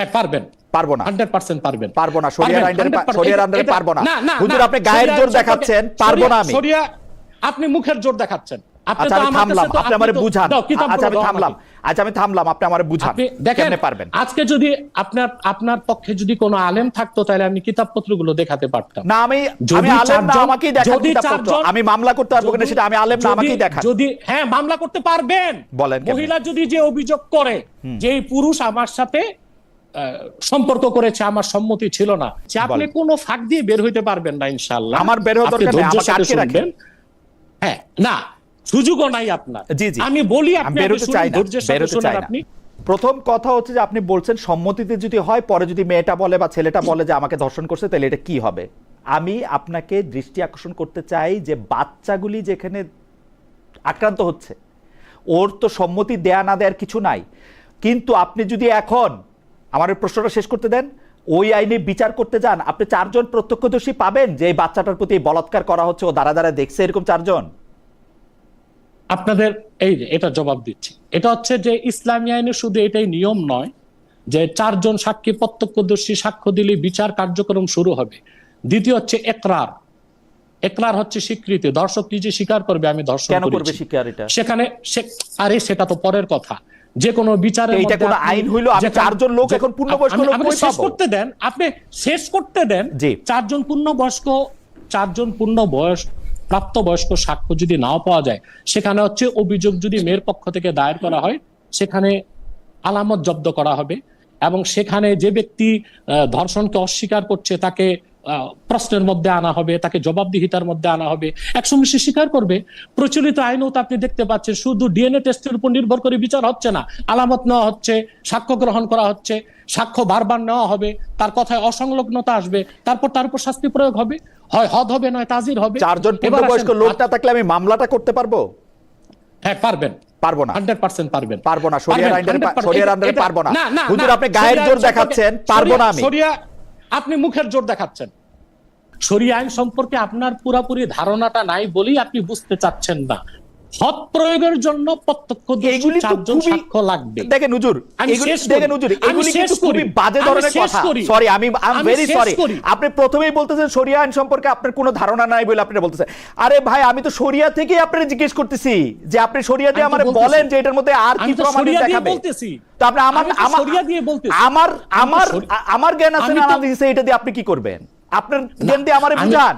হ্যাঁ পারবেন। পারবো না, 100% পারবেন। পারবো না, শরিয়ার আন্ডারে পারবো না। হুজুর আপনি গায়ের জোর দেখাচ্ছেন, পারবো না আমি। শরিয়া আপনি মুখের জোর দেখাচ্ছেন। আচ্ছা আমি থামলাম, আপনি আমারে বুঝান। আচ্ছা আমি থামলাম, আপনি আমারে বুঝান কেমনে পারবেন। আজকে যদি আপনার পক্ষে যদি কোনো আলেম থাকতো তাহলে আমি কিতাবপত্রগুলো দেখাতে পারতাম। না আমি আলেম না, আমাকেই দেখান কিতাবপত্র। আমি মামলা করতে পারবো কিনা সেটা আমি আলেম না, আমাকেই দেখান। যদি হ্যাঁ মামলা করতে পারবেন। বলেন মহিলা যদি যে অভিযোগ করে যে এই পুরুষ আমার সাথে সম্পর্ক করেছে, আমার সম্মতি ছিল না, যে আপনি কোনো ফাঁক দিয়ে বের হইতে পারবেন না ইনশাআল্লাহ। আমার বের হওয়ার দরকার নেই, আমাকে আটকে রাখেন। হ্যাঁ না সুযোগও নাই আপনার। আমি বলি আপনি বেরোতে চাই না, বেরোতে চাই না। প্রথম কথা হচ্ছে যে আপনি বলছেন সম্মতিতে যদি হয়, পরে যদি মেয়েটা বলে বা ছেলেটা বলে যে আমাকে ধর্ষণ করছে, তাহলে এটা কি হবে? আমি আপনাকে দৃষ্টি আকর্ষণ করতে চাই যে বাচ্চাগুলি যেখানে আক্রান্ত হচ্ছে, ওর তো সম্মতি দেয়া না দেওয়ার কিছু নাই। কিন্তু আপনি যদি এখন আমার প্রশ্নটা শেষ করতে দেন, ওই আইনে বিচার করতে যান, আপনি 4 জন প্রত্যক্ষদর্শী পাবেন যে এই বাচ্চাটার প্রতি বলাৎকার করা হচ্ছে, ও দাঁড়া দাঁড়া দেখছে, এরকম 4 জন। আপনাদের এই যে এটা জবাব দিচ্ছি, এটা হচ্ছে যে ইসলামী আইনে শুধু এটাই নিয়ম নয় যে 4 জন সাক্ষী প্রত্যক্ষদর্শী সাক্ষ্য দিলে বিচার কার্যক্রম শুরু হবে। দ্বিতীয় হচ্ছে একরার। একরার হচ্ছে স্বীকৃতি, দর্শক নিজে স্বীকার করবে আমি ধর্ষণ করেছি। কেন করবে স্বীকার? এটা সেখানে আরে সেটা তো পরের কথা। যে কোনো বিচারের মধ্যে এটা কোনো আইন হইলো? আমি 4 জন লোক এখন পূর্ণবয়স্ক লোক কই শেষ করতে দেন, আপনি শেষ করতে দেন। 4 জন পূর্ণবয়স্ক প্রাপ্তবয়স্ক সাক্ষ্য যদি নাও পাওয়া যায়, সেখানে হচ্ছে অভিযোগ যদি মেয়ের পক্ষ থেকে দায়ের করা হয়, সেখানে আলামত জব্দ করা হবে এবং সেখানে যে ব্যক্তি ধর্ষণকে অস্বীকার করছে তাকে প্রশ্নের মধ্যে আনা হবে, তাকে জবাবদিহিতার মধ্যে আনা হবে। একসঙ্গে সে স্বীকার করবে। প্রচলিত আইনও তো আপনি দেখতে পাচ্ছেন, শুধু ডিএনএ টেস্টের উপর নির্ভর করে বিচার হচ্ছে না, আলামত নেওয়া হচ্ছে, সাক্ষ্য গ্রহণ করা হচ্ছে, সাক্ষ্য বারবার নেওয়া হবে, তার কথায় অসংলগ্নতা আসবে, তারপর তার উপর শাস্তি প্রয়োগ হবে, হয় হদ হবে নয় তাজির হবে। 4 জন পূর্ণবয়স্ক লোকটা থাকলে আমি মামলাটা করতে পারবো? হ্যাঁ পারবেন। পারবো না, 100% পারবেন। পারবো না, শরিয়ার আন্ডারে পারবো না। হুজুর আপনি গায়ের জোর দেখাচ্ছেন, পারবো না আমি। আপনি মুখের জোর দেখাচ্ছেন। শরিয়া আইন সম্পর্কে আপনার পুরোপুরি ধারণাটা নাই বলেই আপনি বুঝতে চাচ্ছেন না। হদ প্রয়োগের জন্য প্রত্যক্ষদর্শী 4 জন সাক্ষ্য লাগবে। দেখেন হুজুর, এগুলি কিন্তু খুবই বাজে ধরনের কথা। সরি, আমি ভেরি সরি। আপনি প্রথমেই বলতেছেন শরিয়া আইন সম্পর্কে আপনার কোনো ধারণা নাই বলে আপনি বলতেছেন। আরে ভাই, আমি তো শরিয়া থেকেই আপনাকে জিজ্ঞেস করতেছি যে আপনি শরিয়া দিয়ে আমারে বলেন যে এটার মধ্যে আর কি প্রমাণ দেখাবে। তো আপনি আমার জ্ঞান আছে না দিয়েছে, এটা দিয়ে আপনি কি করবেন? আপনার জ্ঞান দিয়ে আমারে বুঝান।